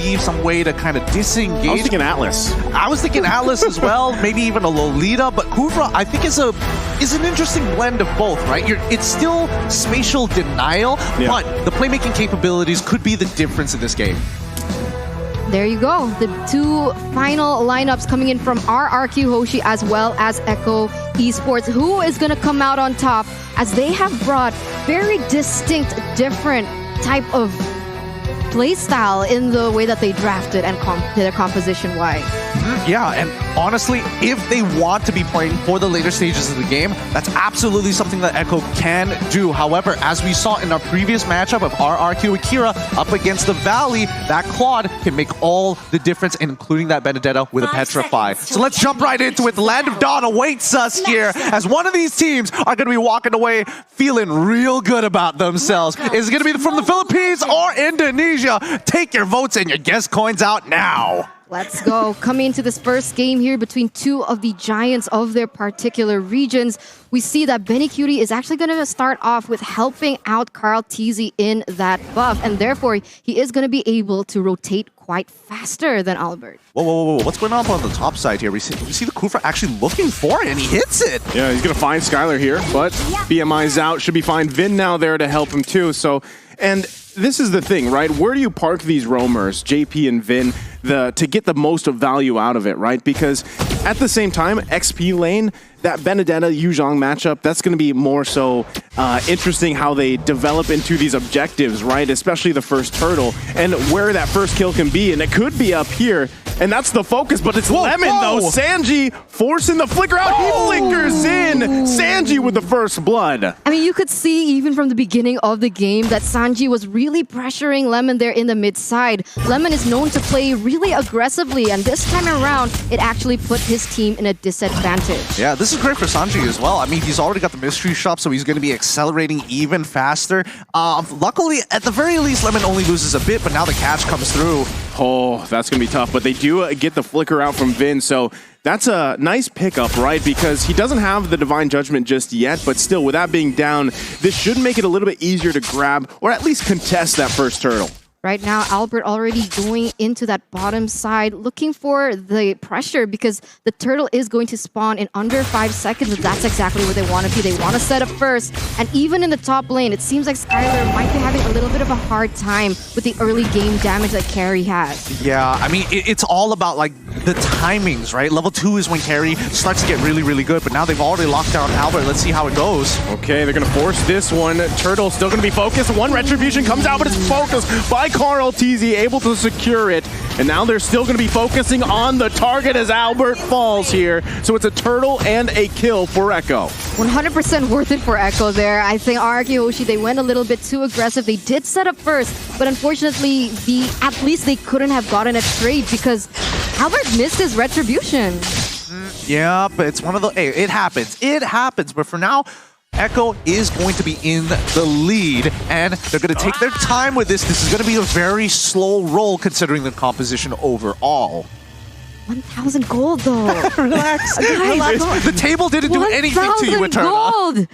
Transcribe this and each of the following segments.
maybe some way to kind of disengage. I was thinking Atlas. I was thinking Atlas as well, maybe even a Lolita, but Kufra I think is an interesting blend of both, right? It's still spatial denial, but the playmaking capabilities could be the difference in this game. There you go. The two final lineups coming in from RRQ Hoshi as well as Echo Esports. Who is going to come out on top as they have brought very distinct, different type of play style in the way that they drafted and their composition-wise. Yeah, and honestly, if they want to be playing for the later stages of the game, that's absolutely something that Echo can do. However, as we saw in our previous matchup of RRQ Akira up against the Valley, that Claude can make all the difference, including that Benedetta with a Petrify. So let's jump right into it. The Land of Dawn awaits us here as one of these teams are going to be walking away feeling real good about themselves. Is it going to be from the Philippines or Indonesia? Take your votes and your guess coins out now. Let's go. Coming into this first game here between two of the giants of their particular regions, we see that Benny Cutie is actually going to start off with helping out Carl TZ in that buff, and therefore he is going to be able to rotate quite faster than Albert. Whoa. What's going on the top side here? We see the Kufra actually looking for it, and he hits it. Yeah, he's going to find Skylar here, but BMI's out. Should be fine. Vin now there to help him too. So, and this is the thing, right? Where do you park these roamers, JP and Vin, to get the most of value out of it, right? Because at the same time, XP lane, that Benedetta Yu Zhang matchup, that's going to be more so interesting how they develop into these objectives, right? Especially the first turtle and where that first kill can be. And it could be up here. And that's the focus, but it's Lemon though. Sanji forcing the flicker out. He flickers in. Sanji with the first blood. I mean, you could see even from the beginning of the game that Sanji was really pressuring Lemon there in the mid side. Lemon is known to play really aggressively, and this time around, it actually put his team in a disadvantage. Yeah, this is great for Sanji as well. I mean, he's already got the mystery shop, so he's going to be accelerating even faster. Luckily, at the very least, Lemon only loses a bit, but now the catch comes through. Oh, that's going to be tough, but they do get the flicker out from Vin, so that's a nice pickup, right? Because he doesn't have the Divine Judgment just yet, but still, with that being down, this should make it a little bit easier to grab, or at least contest that first turtle. Right now, Albert already going into that bottom side, looking for the pressure because the turtle is going to spawn in under 5 seconds. And that's exactly what they want to be. They want to set up first. And even in the top lane, it seems like Skylar might be having a little bit of a hard time with the early game damage that Carry has. Yeah, I mean, it's all about like the timings, right? Level 2 is when Carry starts to get really, really good. But now they've already locked down Albert. Let's see how it goes. Okay, they're going to force this one. Turtle still going to be focused. One retribution comes out, but it's focused by Carl TZ, able to secure it. And now they're still going to be focusing on the target as Albert falls here. So it's a turtle and a kill for Echo. 100% worth it for Echo there. I think RRQ Hoshi, they went a little bit too aggressive. They did set up first, but unfortunately, at least they couldn't have gotten a trade because Albert missed his retribution. Yeah, but it's one of the... Hey, it happens. It happens. But for now, Echo is going to be in the lead, and they're going to take their time with this. This is going to be a very slow roll considering the composition overall. 1,000 gold though. Relax. Relax. The table didn't do anything to you, Eterna.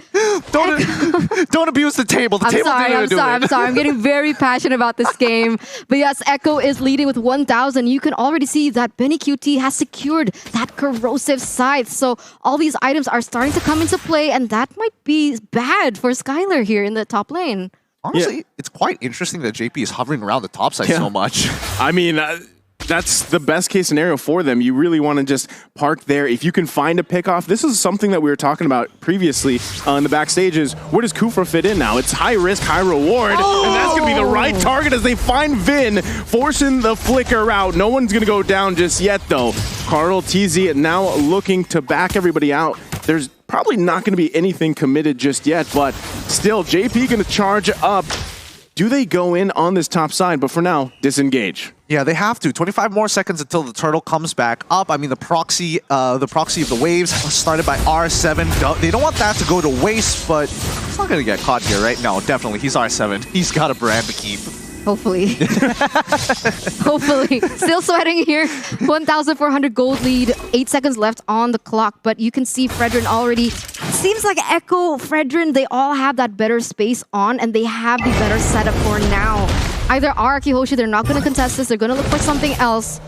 Don't abuse the table. The table didn't do it. I'm sorry. I'm getting very passionate about this game. But yes, Echo is leading with 1,000. You can already see that Benny QT has secured that corrosive scythe. So all these items are starting to come into play, and that might be bad for Skylar here in the top lane. Honestly, it's quite interesting that JP is hovering around the top side so much. I mean... that's the best case scenario for them. You really want to just park there. If you can find a pickoff, this is something that we were talking about previously in the backstages. Where does Kufra fit in now? It's high risk, high reward, and that's going to be the right target as they find Vin, forcing the flicker out. No one's going to go down just yet, though. Carl TZ now looking to back everybody out. There's probably not going to be anything committed just yet, but still, JP going to charge up. Do they go in on this top side? But for now, disengage. Yeah, they have to. 25 more seconds until the turtle comes back up. I mean, the proxy of the waves started by R7. They don't want that to go to waste, but he's not going to get caught here, right? No, definitely. He's R7. He's got a brand to keep. Hopefully. Hopefully. Still sweating here. 1,400 gold lead. 8 seconds left on the clock, but you can see Fredrin already. Seems like Echo, Fredrin, they all have that better space on, and they have the better setup for now. Either RRQ Hoshi, they're not going to contest this. They're going to look for something else.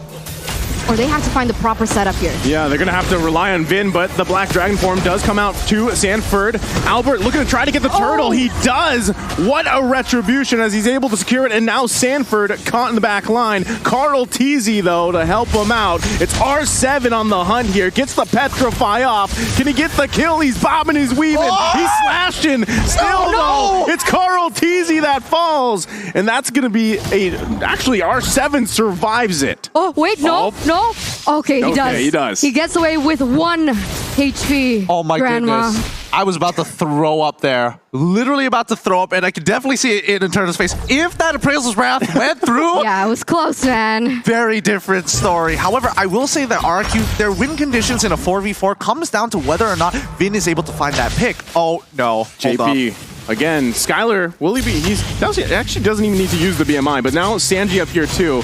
Or they have to find the proper setup here. Yeah, they're going to have to rely on Vin, but the Black Dragon form does come out to Sanford. Albert looking to try to get the turtle. He does. What a retribution as he's able to secure it. And now Sanford caught in the back line. Carl Teasy, though, to help him out. It's R7 on the hunt here. Gets the Petrify off. Can he get the kill? He's bobbing, he's weaving. He's slashing. Still, though, it's Carl Teasy that falls. And that's going to be actually, R7 survives it. Oh, wait, no. Okay, he does. He does. He gets away with 1 HP. Oh my Grandma. goodness. I was about to throw up there. Literally about to throw up, and I could definitely see it in Turner's face. If that Appraisal's Wrath went through... Yeah, it was close, man. Very different story. However, I will say that RRQ, their win conditions in a 4v4 comes down to whether or not Vin is able to find that pick. Oh, no. Hold JP. up. Again, Skylar, will he be? Actually doesn't even need to use the BMI, but now Sanji up here too.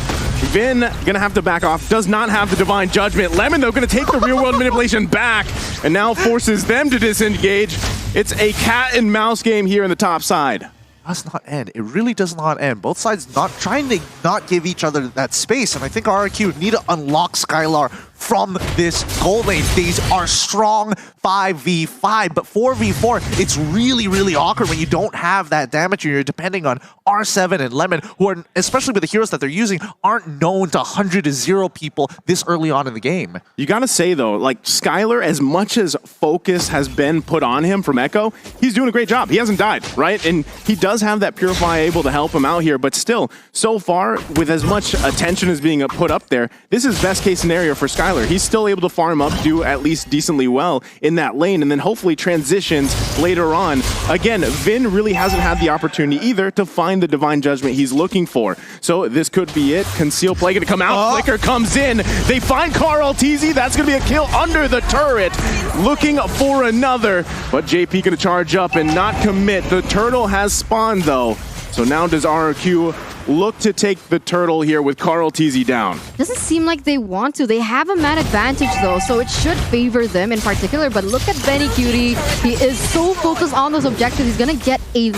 Vin gonna have to back off, does not have the Divine Judgment. Lemon, though, gonna take the real world manipulation back and now forces them to disengage. It's a cat and mouse game here in the top side. Does not end. It really does not end. Both sides not trying to not give each other that space, and I think RRQ need to unlock Skylar from this gold lane. These are strong 5v5, but 4v4, it's really, really awkward when you don't have that damage. You're depending on R7 and Lemon, who are, especially with the heroes that they're using, aren't known to 100-0 people this early on in the game. You gotta say, though, like, Skylar, as much as focus has been put on him from Echo, he's doing a great job. He hasn't died, right? And he does have that Purify able to help him out here, but still, so far, with as much attention as being put up there, this is best case scenario for Skylar. He's still able to farm up, do at least decently well in that lane, and then hopefully transitions later on. Again, Vin really hasn't had the opportunity either to find the Divine Judgment he's looking for. So this could be it. Conceal Play gonna come out. Flicker comes in. They find Carl Teasy. That's gonna be a kill under the turret. Looking for another, but JP gonna charge up and not commit. The turtle has spawned, though. So now does RRQ look to take the turtle here with Carl Teasy down? Doesn't seem like they want to. They have a man advantage, though, so it should favor them in particular. But look at Benny Cutie. He is so focused on those objectives. He's going to get a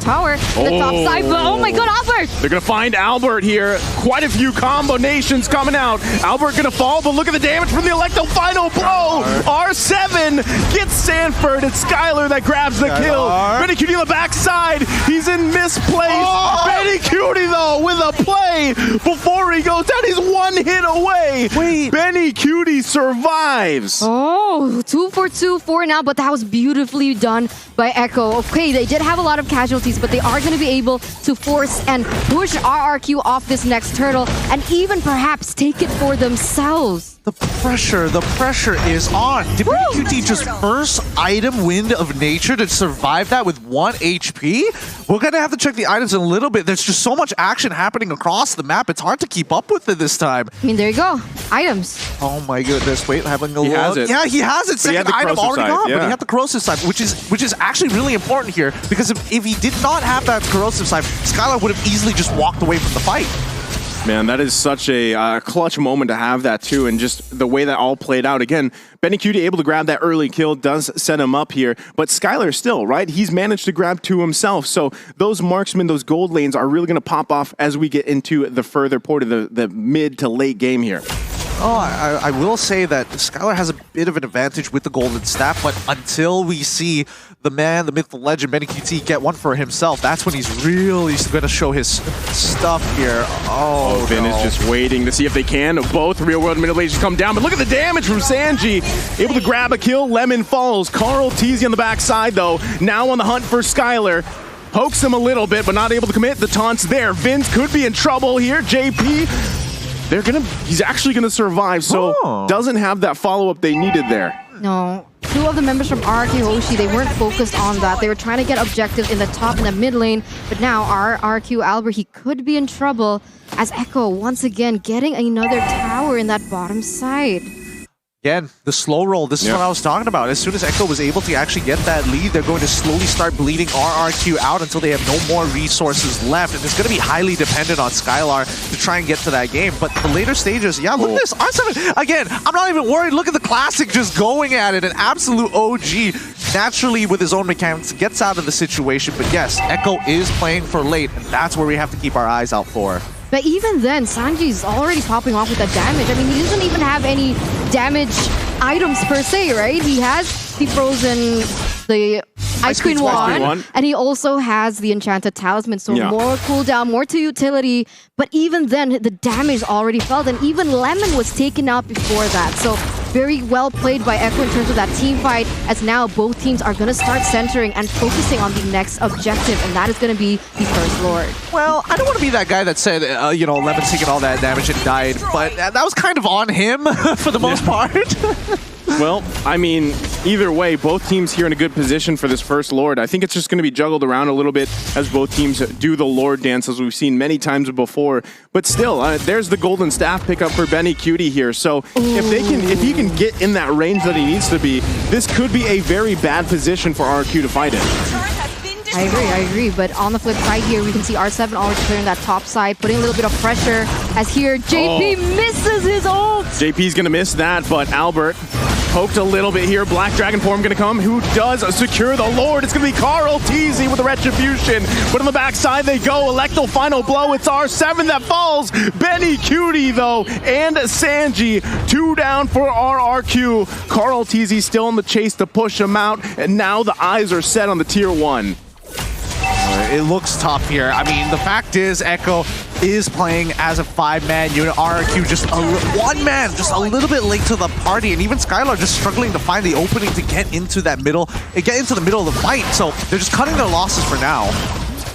tower to the top side. But oh my god, Albert! They're going to find Albert here. Quite a few combinations coming out. Albert going to fall, but look at the damage from the Electo. Final blow! R7 gets Sanford. It's Skylar that grabs the kill. Benny Cutie on the backside. He's in misplaced. Benny Cutie, though, with a play before he goes down. He's 1 hit away. Wait. Benny Cutie survives. Oh, 2 for 2 for now, but that was beautifully done by Echo. Okay, they did have a lot of casualties, but they are going to be able to force and push RRQ off this next turtle and even perhaps take it for themselves. The pressure is on. Did BQT just first item Wind of Nature to survive that with 1 HP? We're gonna have to check the items in a little bit. There's just so much action happening across the map. It's hard to keep up with it this time. I mean, there you go. Items. Oh my goodness. Wait, having a look. Has it. Yeah, he has it. Second item already gone, yeah. but he had the corrosive side, which is actually really important here, because if he did not have that corrosive side, Skylar would have easily just walked away from the fight. Man, that is such a clutch moment to have that too, and just the way that all played out. Again, Benny Cutie able to grab that early kill does set him up here, but Skylar still, right? He's managed to grab 2 himself, so those marksmen, those gold lanes are really going to pop off as we get into the further part of the mid to late game here. Oh, I will say that Skylar has a bit of an advantage with the golden staff, but until we see the man, the myth, the legend, Benny QT get one for himself, that's when he's really going to show his stuff here. Oh, Vin is just waiting to see if they can. Both real-world manipulations come down, but look at the damage from Sanji. Able to grab a kill, Lemon falls. Carl Teasy on the backside, though, now on the hunt for Skylar. Pokes him a little bit, but not able to commit. The taunt's there. Vince could be in trouble here. JP... he's actually gonna survive, so doesn't have that follow-up they needed there. No. 2 of the members from RRQ Hoshi, they weren't focused on that. They were trying to get objectives in the top and the mid lane, but now RRQ Albert, he could be in trouble as Echo once again getting another tower in that bottom side. Again, the slow roll, this is what I was talking about. As soon as Echo was able to actually get that lead, they're going to slowly start bleeding RRQ out until they have no more resources left. And it's going to be highly dependent on Skylar to try and get to that game. But the later stages, yeah, look at this. R7, again, I'm not even worried. Look at the Classic just going at it. An absolute OG naturally with his own mechanics gets out of the situation. But yes, Echo is playing for late, and that's where we have to keep our eyes out for. But even then, Sanji's already popping off with that damage. I mean, he doesn't even have any damage items per se, right? He has the frozen, the Ice Queen wand, and he also has the Enchanted Talisman, so more cooldown, more to utility. But even then, the damage already felt, and even Lemon was taken out before that. So very well played by Echo in terms of that team fight, as now both teams are going to start centering and focusing on the next objective, and that is going to be the First Lord. Well, I don't want to be that guy that said, you know, Lemon's taking all that damage and died, but that was kind of on him for the most part. Well, I mean, either way, both teams here in a good position for this First Lord. I think it's just going to be juggled around a little bit as both teams do the Lord dance, as we've seen many times before. But still, there's the golden staff pickup for Benny Cutie here. So if he can get in that range that he needs to be, this could be a very bad position for RRQ to fight in. I agree. But on the flip side here, we can see R7 already clearing that top side, putting a little bit of pressure, as here JP misses his ult. JP's going to miss that, but Albert poked a little bit here. Black Dragon form going to come. Who does secure the Lord? It's going to be Carl Teasy with the Retribution. But on the backside they go. Electro final blow. It's R7 that falls. Benny Cutie, though, and Sanji. 2 down for RRQ. Carl Teasy still in the chase to push him out. And now the eyes are set on the tier 1. It looks tough here. I mean, the fact is, Echo is playing as a 5-man unit. RRQ just one man, just a little bit late to the party, and even Skylar just struggling to find the opening to get into that middle, get into the middle of the fight. So they're just cutting their losses for now.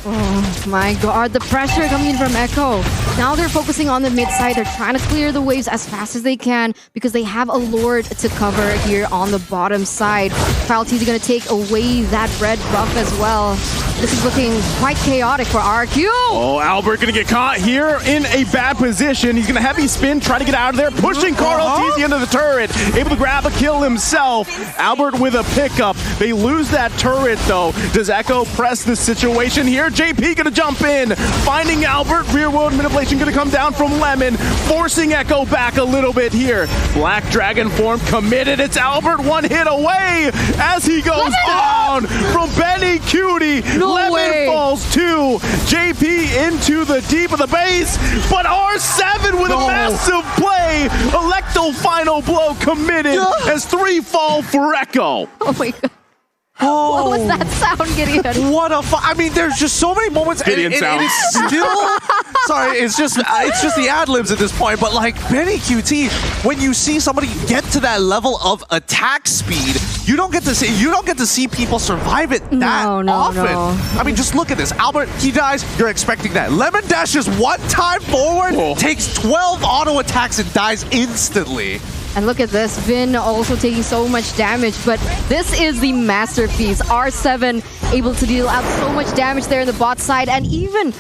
Oh my god, the pressure coming in from Echo. Now they're focusing on the mid side. They're trying to clear the waves as fast as they can because they have a Lord to cover here on the bottom side. Carl Teasy going to take away that red buff as well. This is looking quite chaotic for RRQ. Oh, Albert going to get caught here in a bad position. He's going to heavy spin, try to get out of there, pushing Carl Teasy into the turret. Able to grab a kill himself. Albert with a pickup. They lose that turret, though. Does Echo press the situation here? JP gonna jump in, finding Albert. Rear world manipulation gonna come down from Lemon, forcing Echo back a little bit here. Black Dragon form committed. It's Albert, one hit away as he goes down from Benny Cutie. Lemon falls too. JP into the deep of the base, but R7 with a massive play. Electo final blow committed as 3 fall for Echo. Oh my god. What was that sound, Gideon? What a I mean, there's just so many moments. Gideon sound. It's still... Sorry, it's just the ad-libs at this point. But like Benny QT, when you see somebody get to that level of attack speed, you don't get to see people survive it that often. No. I mean, just look at this. Albert, he dies. You're expecting that. Lemon dashes one time forward, takes 12 auto attacks and dies instantly. And look at this, Vin also taking so much damage, but this is the masterpiece. R7 able to deal out so much damage there in the bot side, and even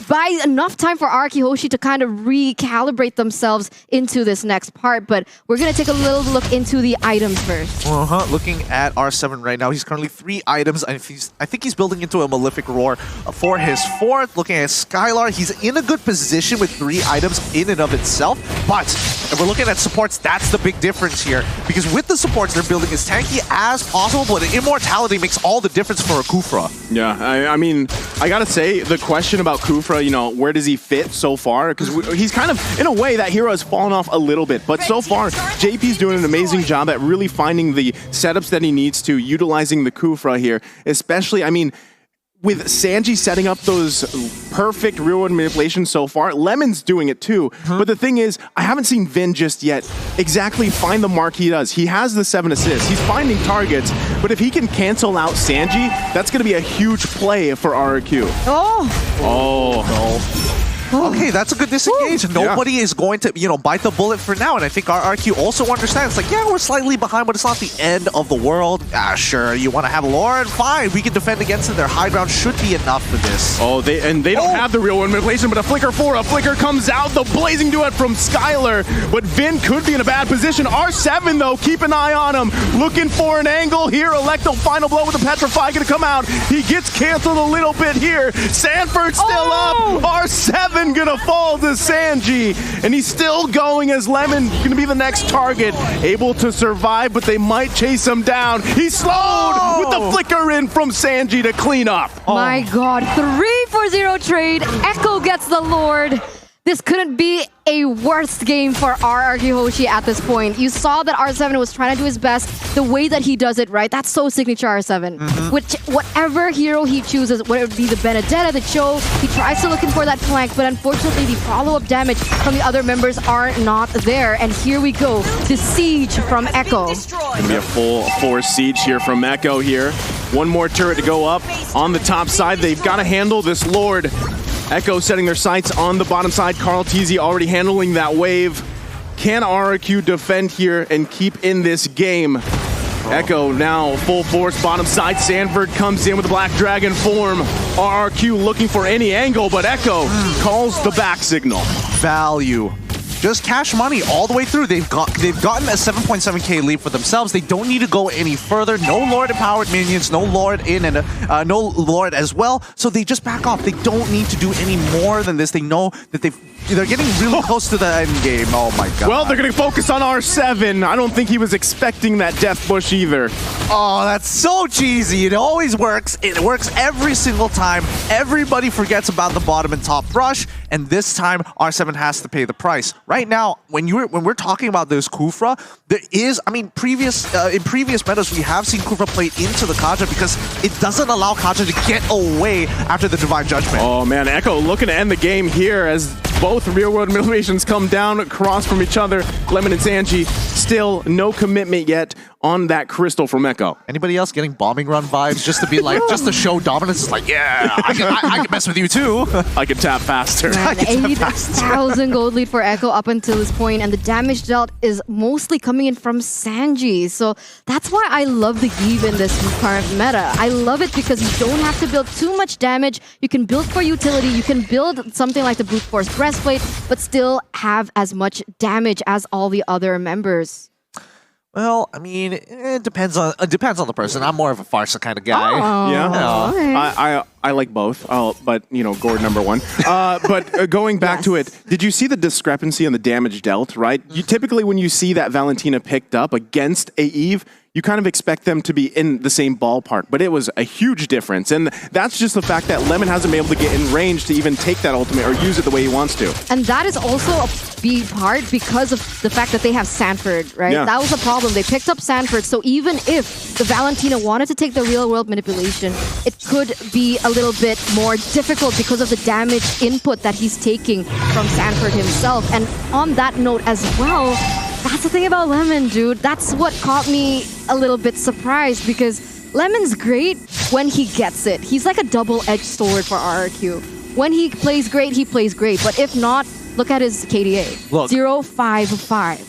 buy enough time for RRQ Hoshi to kind of recalibrate themselves into this next part. But we're going to take a little look into the items first. Looking at R7 right now, he's currently 3 items. And I think he's building into a Malefic Roar for his 4th. Looking at Skylar, he's in a good position with 3 items in and of itself. But if we're looking at supports, that's the big difference here. Because with the supports, they're building as tanky as possible, but the immortality makes all the difference for a Kufra. Yeah, I mean, I gotta say, the question about Kufra, you know, where does he fit so far? Because he's kind of, in a way, that hero has fallen off a little bit. But so far, JP's doing an amazing job at really finding the setups that he needs to, utilizing the Kufra here. Especially, I mean, with Sanji setting up those perfect real-world manipulations so far, Lemon's doing it too. But the thing is, I haven't seen Vin just yet exactly find the mark he does. He has the 7 assists. He's finding targets. But if he can cancel out Sanji, that's going to be a huge play for RRQ. Okay, that's a good disengage. Nobody is going to, bite the bullet for now. And I think RRQ also understands, like, yeah, we're slightly behind, but it's not the end of the world. Sure, you want to have Lauren? Fine, we can defend against it. Their high ground should be enough for this. They don't have the real one manipulation, but a flicker comes out. The blazing duet from Skylar. But Vin could be in a bad position. R7, though, keep an eye on him. Looking for an angle here. Electo final blow with the Petrify going to come out. He gets canceled a little bit here. Sanford still up. R7 R7 gonna fall to Sanji, and he's still going as Lemon gonna be the next target. Able to survive, but they might chase him down. He's slowed with the flicker in from Sanji to clean up. My God, 3-for-0 trade. Echo gets the Lord. This couldn't be a worst game for RRQ Hoshi at this point. You saw that R7 was trying to do his best. The way that he does it, right? That's so signature R7. Which, whatever hero he chooses, whether it be the Benedetta, the Cho, he tries to looking for that flank, but unfortunately the follow-up damage from the other members are not there. And here we go, the siege from Echo. Gonna be a full force siege here from Echo here. One more turret to go up on the top side. They've got to handle this Lord. Echo setting their sights on the bottom side. Carl Teasy already handling that wave. Can RRQ defend here and keep in this game? Echo now full force bottom side. Sanford comes in with the Black Dragon form. RRQ looking for any angle, but Echo calls the back signal. Value. Just cash money all the way through. They've gotten a 7.7k lead for themselves. They don't need to go any further. No Lord empowered minions, no Lord in and no Lord as well. So they just back off. They don't need to do any more than this. They know that they're getting really close to the end game. Oh my God. Well, they're going to focus on R7. I don't think he was expecting that death bush either. Oh, that's so cheesy. It always works. It works every single time. Everybody forgets about the bottom and top rush, and this time R7 has to pay the price. Right now, when we're talking about this Kufra, there is, I mean, in previous metas, we have seen Kufra play into the Kaja because it doesn't allow Kaja to get away after the Divine Judgment. Oh man, Echo looking to end the game here as both real-world motivations come down across from each other. Lemon and Sanji, still no commitment yet on that crystal from Echo. Anybody else getting bombing run vibes just to be like, just to show dominance? It's like, yeah, I can mess with you too. I can tap faster. Man, 8,000 gold lead for Echo up until this point, and the damage dealt is mostly coming in from Sanji. So that's why I love the Give in this current meta. I love it because you don't have to build too much damage. You can build for utility. You can build something like the Brute Force Breastplate, but still have as much damage as all the other members. Well, I mean, it depends on the person. I'm more of a Farsa kind of guy. Oh, Yeah, okay. I like both, but you know, Gord number one. But going back to it, did you see the discrepancy in the damage dealt? Right, you typically when you see that Valentina picked up against a Eve, you kind of expect them to be in the same ballpark, but it was a huge difference, and that's just the fact that Lemon hasn't been able to get in range to even take that ultimate or use it the way he wants to. And that is also a big part because of the fact that they have Sanford, right? Yeah. That was the problem. They picked up Sanford, so even if the Valentina wanted to take the real-world manipulation, it could be a little bit more difficult because of the damage input that he's taking from Sanford himself. And on that note as well, that's the thing about Lemon, dude. That's what caught me a little bit surprised because Lemon's great when he gets it. He's like a double-edged sword for RRQ. When he plays great, he plays great. But if not, look at his KDA. Look. 0.55.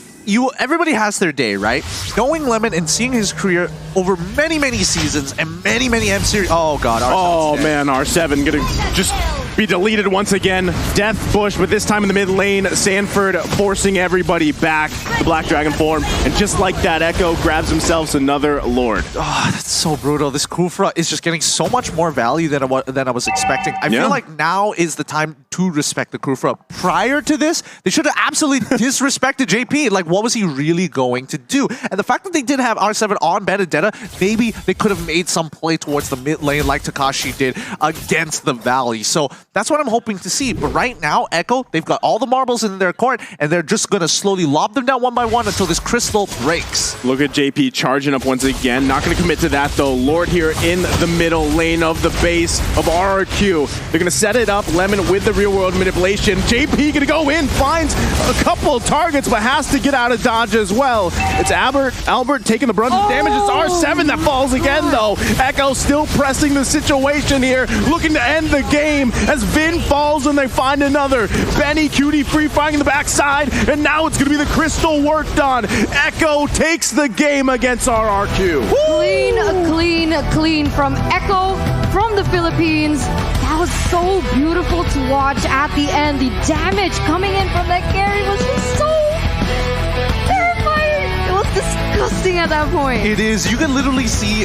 Everybody has their day, right? Knowing Lemon and seeing his career over many, many seasons and many, many M series. Oh God! Oh man, R7 gonna just be deleted once again. Death Bush, but this time in the mid lane, Sanford forcing everybody back. The Black Dragon form, and just like that, Echo grabs himself another Lord. Oh, that's so brutal. This Kufra is just getting so much more value than I was expecting. I feel like now is the time to respect the Kufra. Prior to this, they should have absolutely disrespected JP. Like, what was he really going to do? And the fact that they did have R7 on Benedetta, maybe they could have made some play towards the mid lane like Takashi did against the Valley. So that's what I'm hoping to see. But right now, Echo, they've got all the marbles in their court, and they're just going to slowly lob them down one by one until this crystal breaks. Look at JP charging up once again. Not going to commit to that, though. Lord here in the middle lane of the base of RRQ. They're going to set it up. Lemon with the real-world manipulation. JP going to go in, finds a couple of targets, but has to get out of dodge as well. It's Albert taking the brunt of damage. It's R7 that falls again, though. Echo still pressing the situation here, looking to end the game as Vin falls and they find another. Benny Cutie free firing in the backside, and now it's going to be the crystal worked on. Echo takes the game against RRQ. Clean from Echo from the Philippines. That was so beautiful to watch at the end. The damage coming in from that carry was just so terrifying. It was disgusting at that point. It is. You can literally see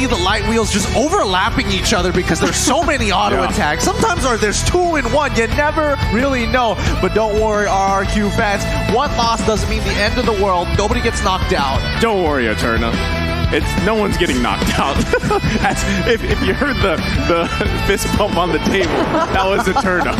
the light wheels just overlapping each other because there's so many auto attacks. Sometimes there's 2 in 1. You never really know. But don't worry, RRQ fans. One loss doesn't mean the end of the world. Nobody gets knocked out. Don't worry, Eterna. No one's getting knocked out. If you heard the fist bump on the table, that was Eterna.